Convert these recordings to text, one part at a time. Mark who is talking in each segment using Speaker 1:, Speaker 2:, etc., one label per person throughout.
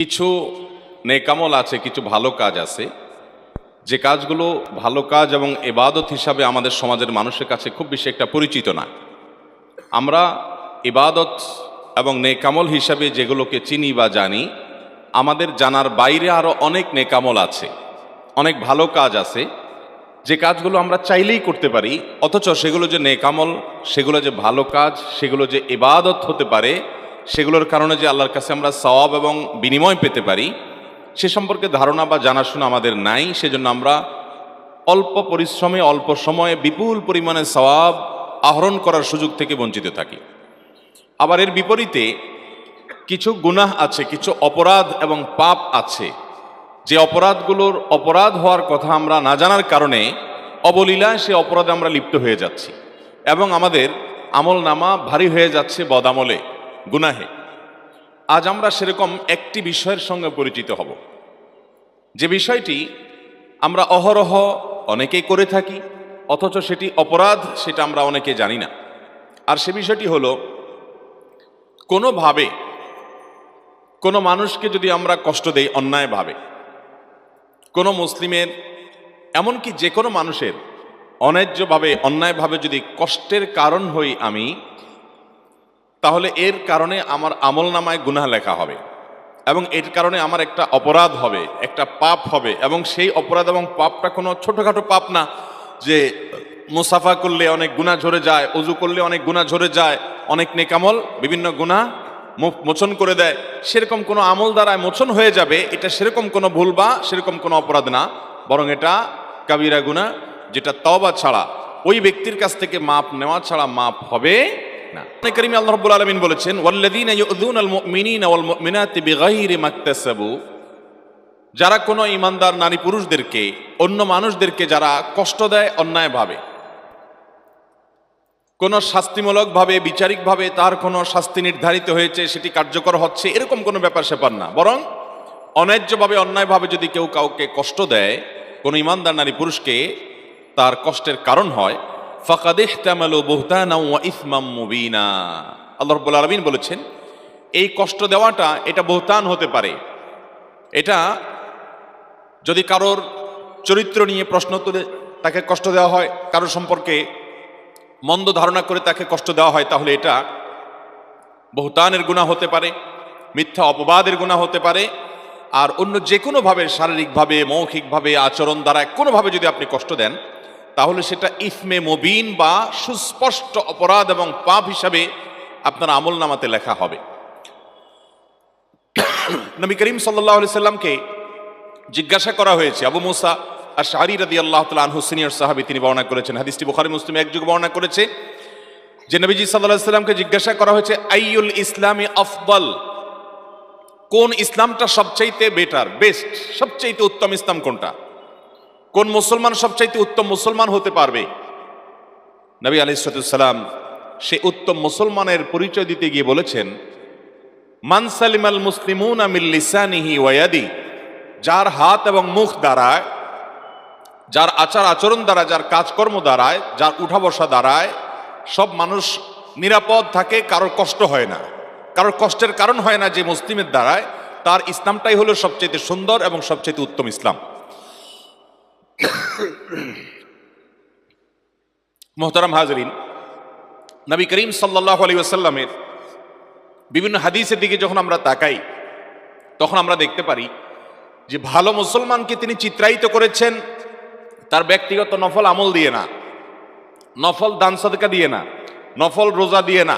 Speaker 1: কিছু নেকামল আছে, কিছু ভালো কাজ আছে, যে কাজগুলো ভালো কাজ এবং ইবাদত হিসাবে আমাদের সমাজের মানুষের কাছে খুব বেশি একটা পরিচিত না। আমরা ইবাদত এবং নেকামল হিসাবে যেগুলোকে চিনি বা জানি, আমাদের জানার বাইরে আরও অনেক নেকামল আছে, অনেক ভালো কাজ আছে, যে কাজগুলো আমরা চাইলেই করতে পারি, অথচ সেগুলো যে নেকামল, সেগুলো যে ভালো কাজ, সেগুলো যে ইবাদত হতে পারে, সেগুলোর কারণে যে আল্লাহর কাছে আমরা সওয়াব এবং বিনিময় পেতে পারি, সে সম্পর্কে ধারণা বা জানাশোনা আমাদের নাই। সেজন্য আমরা অল্প পরিশ্রমে অল্প সময়ে বিপুল পরিমাণে সওয়াব আহরণ করার সুযোগ থেকে বঞ্চিত থাকি। আবার এর বিপরীতে কিছু গুনাহ আছে, কিছু অপরাধ এবং পাপ আছে, যে অপরাধগুলোর অপরাধ হওয়ার কথা আমরা না জানার কারণে অবলীলায় সে অপরাধে আমরা লিপ্ত হয়ে যাচ্ছি এবং আমাদের আমল নামা ভারী হয়ে যাচ্ছে বদামলে, গুনাহে। আজ আমরা সেরকম একটি বিষয়ের সঙ্গে পরিচিত হব, যে বিষয়টি আমরা অহরহ অনেকেই করে থাকি, অথচ সেটি অপরাধ, সেটা আমরা অনেকে জানি না। আর সে বিষয়টি হলো, কোনোভাবে কোনো মানুষকে যদি আমরা কষ্ট দেই অন্যায়ভাবে, কোনো মুসলিমের, এমনকি যে কোনো মানুষের অন্যায্যভাবে অন্যায়ভাবে যদি কষ্টের কারণ হই আমি, তাহলে এর কারণে আমার আমল নামায় গুনাহ লেখা হবে এবং এর কারণে আমার একটা অপরাধ হবে, একটা পাপ হবে। এবং সেই অপরাধ এবং পাপটা কোনো ছোটোখাটো পাপ না যে মুসাফা করলে অনেক গুনাহ ঝরে যায়, ওযু করলে অনেক গুনাহ ঝরে যায়, অনেক নেকামল বিভিন্ন গুনাহ মোচন করে দেয়, সেরকম কোনো আমল দ্বারায় মোচন হয়ে যাবে, এটা সেরকম কোনো ভুল বা সেরকম কোনো অপরাধ না, বরং এটা কাবিরা গুনাহ, যেটা তওবা ছাড়া, ওই ব্যক্তির কাছ থেকে মাপ নেওয়া ছাড়া মাপ হবে না। কোরআনে কারীমে আল্লাহ রাব্বুল আলামিন বলেছেন, ওয়াল্লাযীনা ইউযুনাল মুমিনিনা ওয়াল মুমিনাতি বিগাইরি মাকতাসাবু, যারা কোনো ঈমানদার নারী পুরুষদেরকে, অন্য মানুষদেরকে যারা কষ্ট দেয় অন্যায়ভাবে, কোনো শাস্তিমূলকভাবে বিচারিকভাবে তার কোনো শাস্তি নির্ধারিত হয়েছে, সেটি কার্যকর হচ্ছে, এরকম কোনো ব্যাপার স্যাপার না, বরং অন্যায্যভাবে অন্যায়ভাবে যদি কেউ কাউকে কষ্ট দেয়, কোনো ঈমানদার নারী পুরুষকে তার কষ্টের কারণ হয়, ফাকাদ ইহতামালু বুহতানাও ওয়া ইসমাম মুবিনা, আল্লাহ রাব্বুল আলামিন বলেছেন এই কষ্ট দেওয়াটা এটা বুহতান হতে পারে। এটা যদি কারোর চরিত্র নিয়ে প্রশ্ন তুলে তাকে কষ্ট দেওয়া হয়, কারোর সম্পর্কে মন্দ ধারণা করে তাকে কষ্ট দেওয়া হয়, তাহলে এটা বুহতানের গুনাহ হতে পারে, মিথ্যা অপবাদের গুনাহ হতে পারে। আর অন্য যে কোনোভাবে, শারীরিকভাবে, মৌখিকভাবে, আচরণ দ্বারা কোনোভাবে যদি আপনি কষ্ট দেন, তাহলে সেটা ইসমে মুবিন বা সুস্পষ্ট অপরাধ এবং পাপ হিসাবে আপনার আমল নামাতে লেখা হবে। নবী করিম সাল্লাল্লাহু আলাইহি সাল্লামকে জিজ্ঞাসা করা হয়েছে, আবু মুসা আশআরী রাদিয়াল্লাহু তাআলা আনহু সিনিয়র সাহাবী, তিনি বর্ণনা করেছেন, হাদিসটি বুখারী মুসলিম একযোগে বর্ণনা করেছে, যে নবীজি সাল্লাল্লাহু আলাইহি সাল্লামকে জিজ্ঞাসা করা হয়েছে, আইয়ুল ইসলামি আফদল, কোন ইসলামটা সবচাইতে বেটার, বেস্ট, সবচাইতে উত্তম ইসলাম কোনটা, কোন মুসলমান সবচাইতে উত্তম মুসলমান হতে পারবে? নবী আলাইহিস সালাম সে উত্তম মুসলমানের পরিচয় দিতে গিয়ে বলেছেন, মান সালিমাল মুসলিমুনা মিন লিসানিহি ওয়া ইয়াদি, যার হাত এবং মুখ দ্বারায়, যার আচার আচরণ দ্বারা, যার কাজকর্ম দ্বারায়, যার উঠা বসা দ্বারায় সব মানুষ নিরাপদ থাকে, কারোর কষ্ট হয় না, কারোর কষ্টের কারণ হয় না, যে মুসলিমের দ্বারায়, তার ইসলামটাই হলো সবচেয়ে সুন্দর এবং সবচেয়ে উত্তম ইসলাম। মুহতারাম হাজরিন, নবী করিম সাল্লাল্লাহু আলাইহি ওয়াসাল্লামের বিভিন্ন হাদিসের দিকে যখন আমরা তাকাই, তখন আমরা দেখতে পারি যে ভালো মুসলমানকে তিনি চিত্রায়িত করেছেন তার ব্যক্তিগত নফল আমল দিয়ে না, নফল দান সাদকা দিয়ে না, নফল রোজা দিয়ে না,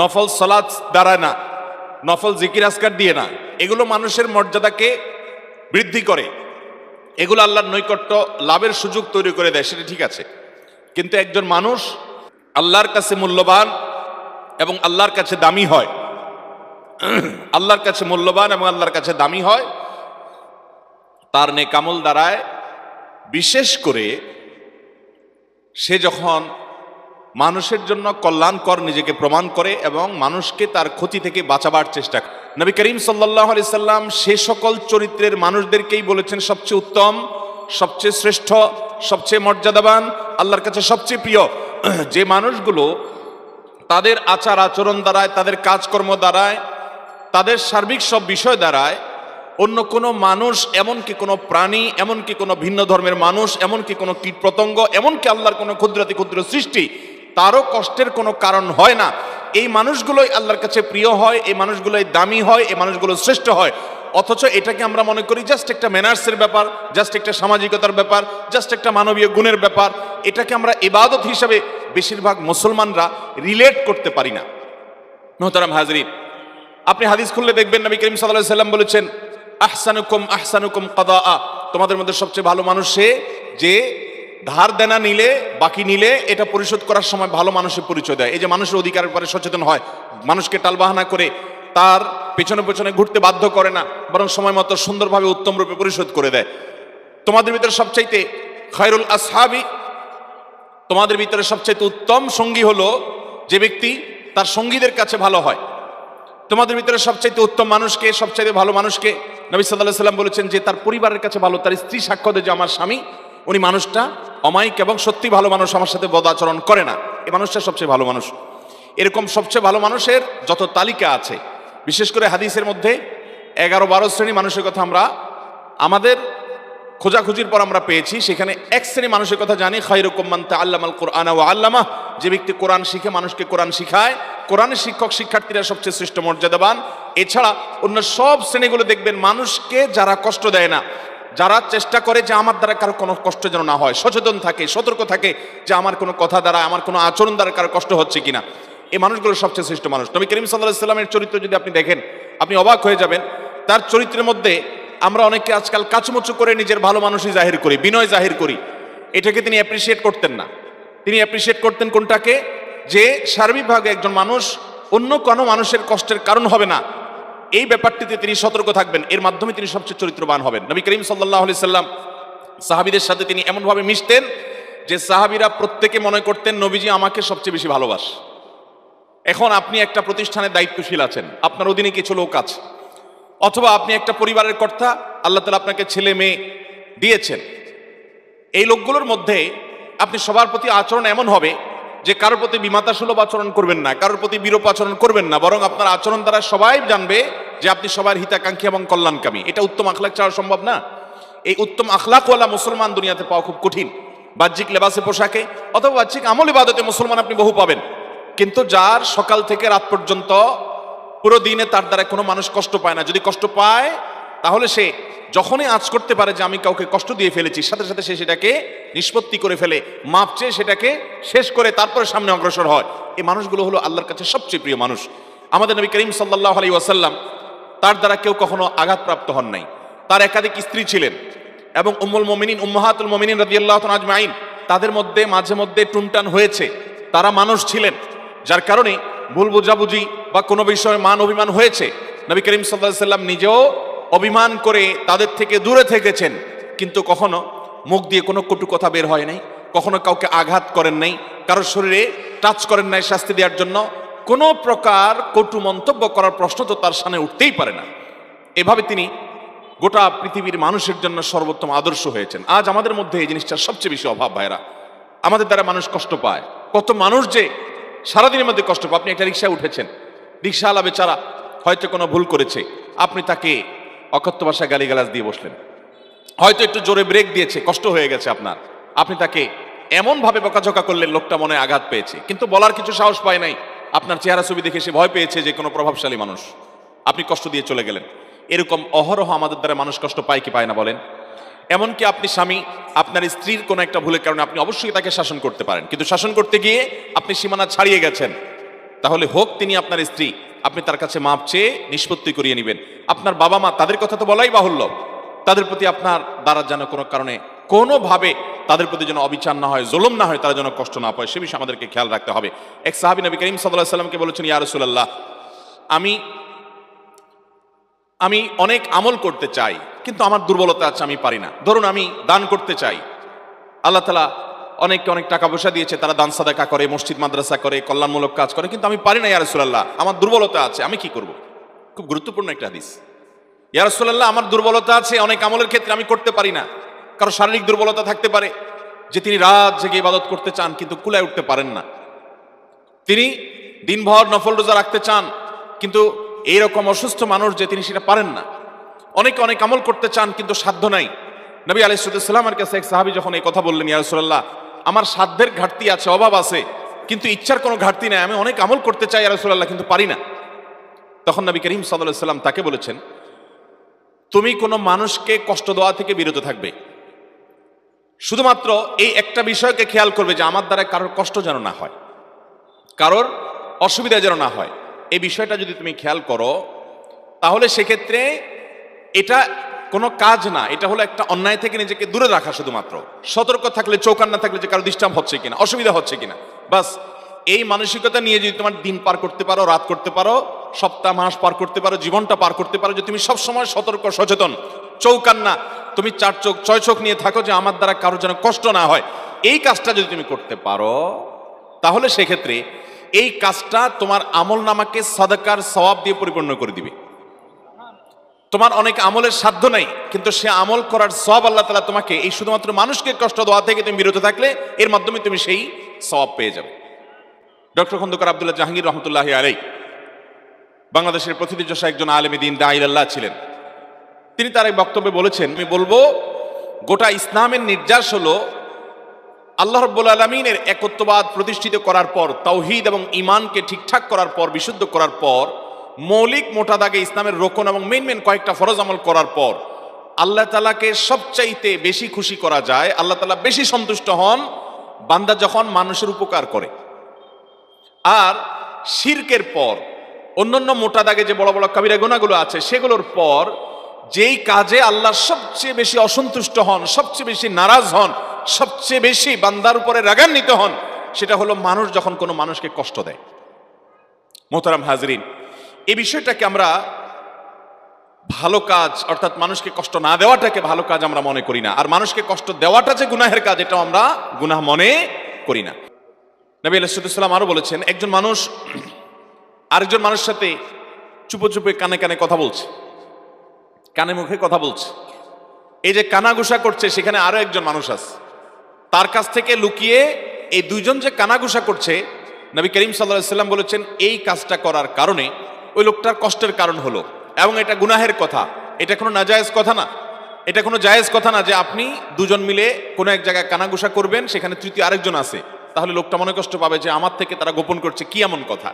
Speaker 1: নফল সালাত দ্বারা না, নফল জিকির আজকার দিয়ে না। এগুলো মানুষের মর্যাদাকে বৃদ্ধি করে, এগুলো আল্লাহর নৈকট্য লাভের সুযোগ তৈরি করে দেয়, সেটা ঠিক আছে। কিন্তু একজন মানুষ আল্লাহর কাছে মূল্যবান এবং আল্লাহর কাছে দামি হয়, আল্লাহর কাছে মূল্যবান এবং আল্লাহর কাছে দামি হয় তার নেকামল দ্বারায়। বিশেষ করে সে যখন মানুষের জন্য কল্যাণকর নিজেকে প্রমাণ করে এবং মানুষকে তার ক্ষতি থেকে বাঁচাবার চেষ্টা করে। নবী করিম সাল্লাল্লাহু আলাইহি সাল্লাম সে সকল চরিত্রের মানুষদেরকেই বলেছেন সবচেয়ে উত্তম, সবচেয়ে শ্রেষ্ঠ, সবচেয়ে মর্যাদাবান, আল্লাহর কাছে সবচেয়ে প্রিয়, যে মানুষগুলো তাদের আচার আচরণ দ্বারায়, তাদের কাজকর্ম দ্বারায়, তাদের সার্বিক সব বিষয় দ্বারায় অন্য কোনো মানুষ, এমনকি কোনো প্রাণী, এমনকি কোনো ভিন্ন ধর্মের মানুষ, এমনকি কোনো কীট পতঙ্গ, এমনকি আল্লাহর কোনো ক্ষুদ্রাতি ক্ষুদ্র সৃষ্টি, তারও কষ্টের কোনো কারণ হয় না। এই মানুষগুলোই আল্লাহর কাছে প্রিয় হয়, এই মানুষগুলোই দামি হয়, এই মানুষগুলো শ্রেষ্ঠ হয়। অথচ এটাকে আমরা মনে করি জাস্ট একটা ম্যানার্সের ব্যাপার, জাস্ট একটা সামাজিকতার ব্যাপার, জাস্ট একটা মানবীয় গুণের ব্যাপার। এটাকে আমরা ইবাদত হিসাবে বেশিরভাগ মুসলমানরা রিলেট করতে পারি না। মোহতারাম হাজরিন, আপনি হাদিস খুললে দেখবেন নবী করিম সাল্লাল্লাহু আলাইহি সাল্লাম বলেছেন, আহসানুকুম আহসানুকুম কাদাআ, তোমাদের মধ্যে সবচেয়ে ভালো মানুষ সে যে ধার দেনা নিলে, বাকি নিলে এটা পরিশোধ করার সময় ভালো মানুষের পরিচয় দেয়। এই যে মানুষের অধিকারের ব্যাপারে সচেতন হয়, মানুষকে টালবাহানা করে তার পেছনে পেছনে ঘুরতে বাধ্য করে না, বরং সময় মতো সুন্দরভাবে উত্তম রূপে পরিশোধ করে দেয়। তোমাদের ভিতরে সবচাইতে খায়রুল আসহাবি, তোমাদের ভিতরে সবচাইতে উত্তম সঙ্গী হলো যে ব্যক্তি তার সঙ্গীদের কাছে ভালো হয়। তোমাদের ভিতরে সবচাইতে উত্তম মানুষকে, সবচাইতে ভালো মানুষকে নবী সাল্লাল্লাহু আলাইহি সাল্লাম বলেছেন যে তার পরিবারের কাছে ভালো, তার স্ত্রী সাক্ষ্য দেয় যে আমার স্বামী উনি মানুষটা অমায়িক এবং সত্যি ভালো মানুষ, আমার সাথে বদ আচরণ করে না, এই মানুষটা সবচেয়ে ভালো মানুষ। এরকম সবচেয়ে ভালো মানুষের যত তালিকা আছে, বিশেষ করে হাদিসের মধ্যে 11-12 শ্রেণী মানুষের কথা আমরা আমাদের খোঁজাখুঁজির পর আমরা পেয়েছি। সেখানে এক শ্রেণী মানুষের কথা জানি, খায়রুকুম মান তাআল্লামাল কুরআনা ওয়া আল্লামাহ, যে ব্যক্তি কোরআন শিখে মানুষকে কোরআন শিখায়। কোরআনের শিক্ষক শিক্ষার্থীরা সবচেয়ে শ্রেষ্ঠ মর্যাদাবান। এছাড়া অন্য সব শ্রেণীগুলো দেখবেন মানুষকে যারা কষ্ট দেয় না, যারা চেষ্টা করে যে আমার দ্বারা কারো কোনো কষ্ট যেন না হয়, সচেতন থাকে, সতর্ক থাকে যে আমার কোনো কথা দ্বারা, আমার কোনো আচরণ দ্বারা কারো কষ্ট হচ্ছে কিনা, এই মানুষগুলো সবচেয়ে শ্রেষ্ঠ মানুষ। নবী করিম সাল্লাল্লাহু আলাইহি সাল্লামের চরিত্র যদি আপনি দেখেন, আপনি অবাক হয়ে যাবেন। তার চরিত্রের মধ্যে আমরা অনেকে আজকাল কাচুমুচু করে নিজের ভালো মানুষই জাহির করি, বিনয় জাহির করি। এটাকে তিনি অ্যাপ্রিসিয়েট করতেন না। তিনি অ্যাপ্রিসিয়েট করতেন কোনটাকে? যে সার্বিকভাবে একজন মানুষ অন্য কোনো মানুষের কষ্টের কারণ হবে না, এই ব্যাপারটিতে তিনি সতর্ক থাকবেন। এর মাধ্যমে তিনি সবচেয়ে চরিত্রবান হবেন। নবী করিম সাল্লাল্লাহু আলাইহি সাল্লাম সাহাবীদের সাথে তিনি এমনভাবে মিশতেন যে সাহাবীরা প্রত্যেকে মনে করতেন নবীজি আমাকে সবচেয়ে বেশি ভালোবাসে। এখন আপনি একটা প্রতিষ্ঠানের দায়িত্বশীল আছেন, আপনার অধীনে কিছু লোক আছে, অথবা আপনি একটা পরিবারের কর্তা, আল্লাহ তাআলা আপনাকে ছেলে মেয়ে দিয়েছেন। এই লোকগুলোর মধ্যে আপনি সবার প্রতি আচরণ এমন হবে যে কারোর প্রতি বিমাতাসুলভ আচরণ করবেন না, কারোর প্রতি বিরূপ আচরণ করবেন না, বরং আপনার আচরণ দ্বারা সবাই জানবে যে আপনি সবার হিতাকাঙ্ক্ষী এবং কল্যাণকামী। এটা উত্তম আখলাক ছাড়া সম্ভব না। এই উত্তম আখলাকওয়ালা মুসলমান দুনিয়াতে পাওয়া খুব কঠিন। বাহ্যিক লেবাসে পোশাকে অথবা বাহ্যিক আমল ইবাদতে মুসলমান আপনি বহু পাবেন, কিন্তু যার সকাল থেকে রাত পর্যন্ত পুরো দিনে তার দ্বারা কোনো মানুষ কষ্ট পায় না। যদি কষ্ট পায় তাহলে সে যখনই আঁচ করতে পারে যে আমি কাউকে কষ্ট দিয়ে ফেলেছি, সাথে সাথে সে সেটাকে নিষ্পত্তি করে ফেলে, মাপ চেয়ে সেটাকে শেষ করে তারপরে সামনে অগ্রসর হয়। এই মানুষগুলো হলো আল্লাহর কাছে সবচেয়ে প্রিয় মানুষ। আমাদের নবী করিম সাল্লাল্লাহু আলাইহি ওয়াসাল্লাম, তার দ্বারা কেউ কখনো আঘাতপ্রাপ্ত হন নাই। তার একাধিক স্ত্রী ছিলেন এবং উম্মুল মুমিনিন, উম্মাহাতুল মুমিনিন রাদিয়াল্লাহু তাআলা আজমাইন, তাদের মধ্যে মাঝে মধ্যে টুনটান হয়েছে। তারা মানুষ ছিলেন, যার কারণে ভুল বোঝাবুঝি বা কোনো বিষয়ে মান অভিমান হয়েছে। নবী করিম সাল্লাল্লাহু আলাইহি ওয়াসাল্লাম নিজেও অভিমান করে তাদের থেকে দূরে থেকেছেন, কিন্তু কখনো মুখ দিয়ে কোনো কটু কথা বের হয় নাই, কখনো কাউকে আঘাত করেন নাই, কারোর শরীরে টাচ করেন নাই শাস্তি দেওয়ার জন্য। কোনো প্রকার কটু মন্তব্য করার প্রশ্ন তো তার সামনে উঠতেই পারে না। এভাবে তিনি গোটা পৃথিবীর মানুষের জন্য সর্বোত্তম আদর্শ হয়েছেন। আজ আমাদের মধ্যে এই জিনিসটার সবচেয়ে বেশি অভাব। ভাইরা, আমাদের দ্বারা মানুষ কষ্ট পায়। কত মানুষ যে সারাদিনের মধ্যে কষ্ট পায়। আপনি একটা রিক্সায় উঠেছেন, রিক্সাওয়ালা বেচারা হয়তো কোনো ভুল করেছে, আপনি তাকে অকথ্য ভাষায় গালিগালাজ দিয়ে বসলেন, হয়তো একটু জোরে ব্রেক দিয়েছে, কষ্ট হয়ে গেছে আপনার, আপনি তাকে এমনভাবে বকাঝকা করলেন লোকটা মনে আঘাত পেয়েছে, কিন্তু বলার কিছু সাহস পায় নাই। আপনার চেহারা ছবি দেখে সে ভয় পেয়েছে যে কোনো প্রভাবশালী মানুষ, আপনি কষ্ট দিয়ে চলে গেলেন। এরকম অহরহ আমাদের দ্বারা মানুষ কষ্ট পায় কি পায় না বলেন? এমনকি আপনি স্বামী, আপনার স্ত্রীর কোনো একটা ভুলের কারণে আপনি অবশ্যই তাকে শাসন করতে পারেন, কিন্তু শাসন করতে গিয়ে আপনি সীমানা ছাড়িয়ে গেছেন, তাহলে হোক তিনি আপনার স্ত্রী, আপনি তার কাছে মাপ চেয়ে নিষ্পত্তি করিয়ে নেবেন। আপনার বাবা মা, তাদের কথা তো বলাই বাহুল্য, তাদের প্রতি আপনার দ্বারা যেন কোনো কারণে কোনোভাবে তাদের প্রতি যেন অবিচার না হয়, জুলুম না হয়, তারা যেন কষ্ট না পায়, সে বিষয়ে আমাদেরকে খেয়াল রাখতে হবে। এক সাহাবী নবী করিম সাল্লাল্লাহু আলাইহি ওয়াসাল্লামকে বলেছেন, ইয়া রাসূলুল্লাহ, আমি অনেক আমল করতে চাই, কিন্তু আমার দুর্বলতা আছে, আমি পারি না। ধরুন আমি দান করতে চাই, আল্লাহ তাআলা অনেককে অনেক টাকা পয়সা দিয়েছে, তারা দান সাদাকা করে, মসজিদ মাদ্রাসা করে, কল্যাণমূলক কাজ করে, কিন্তু আমি পারি না ইয়া রাসূলুল্লাহ, আমার দুর্বলতা আছে, আমি কি করব? খুব গুরুত্বপূর্ণ একটা হাদিস। ইয়া রাসূলুল্লাহ, আমার দুর্বলতা আছে, অনেক আমলের ক্ষেত্রে আমি করতে পারি না। কারো শারীরিক দুর্বলতা থাকতে পারে যে তিনি রাত জেগে ইবাদত করতে চান কিন্তু কুলায় উঠতে পারেন না, তিনি দিনভর নফল রোজা রাখতে চান কিন্তু এইরকম অসুস্থ মানুষ যে তিনি সেটা পারেন না। অনেক অনেক আমল করতে চান কিন্তু সাধ্য নাই। নবী আলাইহিস সালামের কাছে এক সাহাবী যখন এই কথা বললেন, ইয়া রাসূলুল্লাহ, আমার সাধ্যের ঘাটতি আছে, অভাব আছে, কিন্তু ইচ্ছার কোনো ঘাটতি নাই, আমি অনেক আমল করতে চাই ইয়া রাসূলুল্লাহ, কিন্তু পারি না। তখন নবী করিম সাল্লাল্লাহু আলাইহি সাল্লাম তাকে বলেছেন, তুমি কোনো মানুষকে কষ্ট দেওয়া থেকে বিরত থাকবে, শুধুমাত্র এই একটা বিষয়কে খেয়াল করবে যে আমার দ্বারা কারোর কষ্ট যেন না হয়, কারোর অসুবিধা যেন না হয়। এই বিষয়টা যদি তুমি খেয়াল করো, তাহলে সেক্ষেত্রে এটা কোনো কাজ না, এটা হলো একটা অন্যায় থেকে নিজেকে দূরে রাখা। শুধুমাত্র সতর্ক থাকলে, চৌকান না থাকলে যে কারো ডিস্টার্ব হচ্ছে কিনা, অসুবিধা হচ্ছে কিনা, বাস এই মানসিকতা নিয়ে যদি তোমার দিন পার করতে পারো, রাত করতে পারো, সপ্তাহ মাস পার করতে পারো, জীবনটা পার করতে পারো, যে তুমি সবসময় সতর্ক, সচেতন, চৌকান না, তুমি চার চোখ ছয় চোখ নিয়ে থাকো যে আমার দ্বারা কারোর যেন কষ্ট না হয়, এই কাজটা যদি তুমি করতে পারো, তাহলে সেক্ষেত্রে এই কাজটা তোমার আমল নামাকে সাদাকার সওয়াব দিয়ে পরিপূর্ণ করে দিবে। তোমার অনেক আমলের সাধ্য নাই, কিন্তু সে আমল করার সওয়াব আল্লাহ তাআলা তোমাকে এই শুধুমাত্র মানুষকে কষ্ট দেওয়া থেকে তুমি বিরত থাকলে এর মাধ্যমে তুমি সেই সওয়াব পেয়ে যাবে। ডক্টর খন্দকার আব্দুল্লাহ জাহাঙ্গীর রহমতুল্লাহি আলাইহি বাংলাদেশের প্রথিতযশা একজন আলেমে দ্বীন দাঈ ইলাল্লাহ ছিলেন। তিনি তার এক বক্তব্যে বলেছেন, আমি বলবো গোটা ইসলামের নির্যাস হলো আল্লাহ রাব্বুল আলামিনের একত্ববাদ প্রতিষ্ঠিত করার পর, তাওহীদ এবং ঈমানকে ঠিকঠাক করার পর, বিশুদ্ধ করার পর, মৌলিক মোটা দাগে ইসলামের রোকন এবং মেন কয়েকটা ফরজ আমল করার পর আল্লাহ তাআলাকে সবচাইতে বেশি খুশি করা যায়, আল্লাহ তাআলা বেশি সন্তুষ্ট হন বান্দা যখন মানুষের উপকার করে। আর শিরকের পর অন্যান্য মোটা দাগে যে বড় বড় কাবিরা গুনাহগুলো আছে, সেগুলোর পর যেই কাজে আল্লাহ সবচেয়ে বেশি অসন্তুষ্ট হন, সবচেয়ে বেশি নারাজ হন, সবচেয়ে বেশি বান্দার উপরে রাগান্বিত হন, সেটা হলো মানুষ যখন কোনো মানুষকে কষ্ট দেয়। মোহতারাম হাজরিন, এই বিষয়টাকে আমরা ভালো কাজ, অর্থাৎ মানুষকে কষ্ট না দেওয়াটাকে ভালো কাজ আমরা মনে করি না, আর মানুষকে কষ্ট দেওয়াটা যে গুনাহের কাজ, এটাও আমরা গুনাহ মনে করি না। নবী আলাইহিস সালাম আরো বলেছেন, একজন মানুষ আরেকজন মানুষের সাথে চুপে চুপে কানে কানে কথা বলছে, কানে মুখে কথা বলছে, এই যে কানাঘুষা করছে, সেখানে আরো একজন মানুষ আছে, তার কাছ থেকে লুকিয়ে এই দুইজন যে কানাঘুষা করছে, নবী করিম সাল্লাল্লাহু আলাইহি সাল্লাম বলেছেন এই কাজটা করার কারণে ওই লোকটার কষ্টের কারণ হলো, এবং এটা গুনাহের কথা, এটা কোনো নাজায়েজ কথা না, এটা কোনো জায়েজ কথা না যে আপনি দুজন মিলে কোনো এক জায়গায় কানাঘুষা করবেন, সেখানে তৃতীয় আরেকজন আছে, তাহলে লোকটা মনে কষ্ট পাবে যে আমার থেকে তারা গোপন করছে, কি এমন কথা।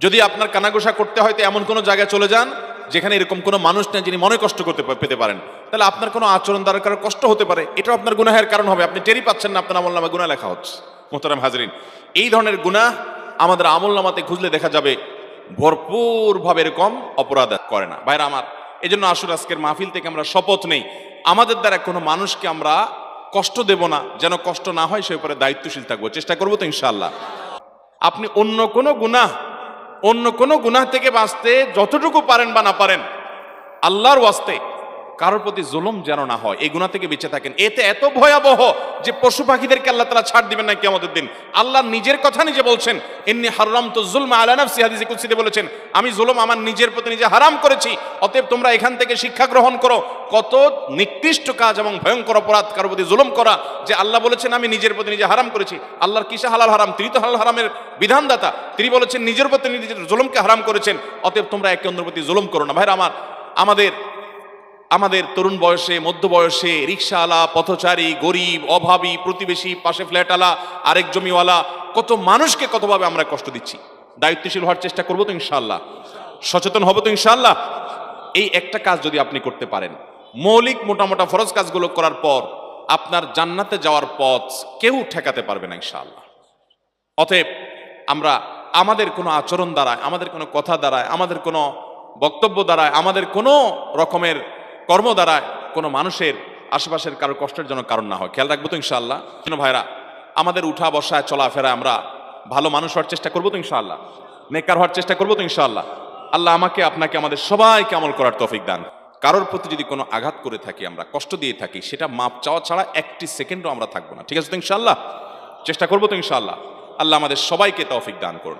Speaker 1: যদি আপনার কানাঘুষা করতে হয় তো এমন কোনো জায়গায় চলে যান যেখানে এরকম কোনো মানুষ নেই যিনি মনে কষ্ট পেতে পারেন, তাহলে আপনার কোনো আচরণ দ্বারা কারো কষ্ট হতে পারে, এটাও আপনার গুনাহের কারণ হবে, আপনি টেরই পাচ্ছেন না আপনার আমলনামায় গুনাহ লেখা হচ্ছে। মোহতারাম হাজরিন, এই ধরনের গুনাহ আমাদের আমলনামাতে খুঁজলে দেখা যাবে ভরপুরভাবে এরকম অপরাধ করে না। ভাইরা আমার, এই জন্য আসলে আজকের মাহফিল থেকে আমরা শপথ নেই, আমাদের দ্বারা কোনো মানুষকে আমরা কষ্ট দেব না, যেন কষ্ট না হয় সে উপরে দায়িত্বশীল থাকবো, চেষ্টা করবো তো ইনশাআল্লাহ। আপনি অন্য কোনো গুনাহ থেকে বাঁচতে যতটুকু পারেন বা না পারেন, আল্লাহর ওয়াস্তে কারোর প্রতি জুলুম যেন না হয়, এই গুনাহ থেকে বেঁচে থাকেন। এতে এত ভয়াবহ যে পশু পাখিদেরকে আল্লাহ তাআলা ছাড় দিবেন না কিয়ামতের দিন। আল্লাহ নিজের কথা নিজে বলছেন, ইন্নী হারামতু যুলমা আলা নাফসি, হাদিসে কুদসিতে বলেছেন আমি জুলুম আমার নিজের প্রতি নিজে হারাম করেছি, অতএব তোমরা এখান থেকে শিক্ষা গ্রহণ করো। কত নিকৃষ্ট কাজ এবং ভয়ঙ্কর অপরাধ কারোর প্রতি জুলুম করা, যে আল্লাহ বলেছেন আমি নিজের প্রতি নিজে হারাম করেছি। আল্লাহর কিসে হালাল হারাম? তিনি তো হালাল হারামের বিধানদাতা, তিনি বলেছেন নিজের প্রতি নিজের জুলুমকে হারাম করেছেন, অতএব তোমরা একে অন্যের প্রতি জুলুম করো না। ভাইরা আমার, আমাদের তরুণ বয়সে, মধ্য বয়সে রিকশাওয়ালা, পথচারী, গরিব, অভাবী, প্রতিবেশী, পাশে ফ্ল্যাটওয়ালা, আরেক জমিওয়ালা, কত মানুষকে কতভাবে আমরা কষ্ট দিচ্ছি। দায়িত্বশীল হওয়ার চেষ্টা করবো তো ইনশাআল্লাহ, সচেতন হবো তো ইনশাআল্লাহ। এই একটা কাজ যদি আপনি করতে পারেন, মৌলিক মোটা ফরজ কাজগুলো করার পর আপনার জান্নাতে যাওয়ার পথ কেউ ঠেকাতে পারবে না ইনশাআল্লাহ। অতএব আমরা আমাদের কোনো আচরণ দ্বারায়, আমাদের কোনো কথা দ্বারায়, আমাদের কোনো বক্তব্য দ্বারায়, আমাদের কোনো রকমের কর্ম দ্বারায় কোনো মানুষের আশেপাশের কারো কষ্টের জন্য কারণ না হয়, খেয়াল রাখবো তো ইনশাআল্লাহ। ভাইরা, আমাদের উঠা বসায় চলাফেরা আমরা ভালো মানুষ হওয়ার চেষ্টা করবো তো ইনশাআল্লাহ, নেককার হওয়ার চেষ্টা করবো তো ইনশাআল্লাহ। আল্লাহ আমাকে, আপনাকে, আমাদের সবাইকে আমল করার তৌফিক দান। কারোর প্রতি যদি কোনো আঘাত করে থাকি, আমরা কষ্ট দিয়ে থাকি, সেটা মাপ চাওয়া ছাড়া একটি সেকেন্ডও আমরা থাকবো না, ঠিক আছে তো ইনশাআল্লাহ? চেষ্টা করবো তো ইনশাআল্লাহ। আল্লাহ আমাদের সবাইকে তৌফিক দান করুন।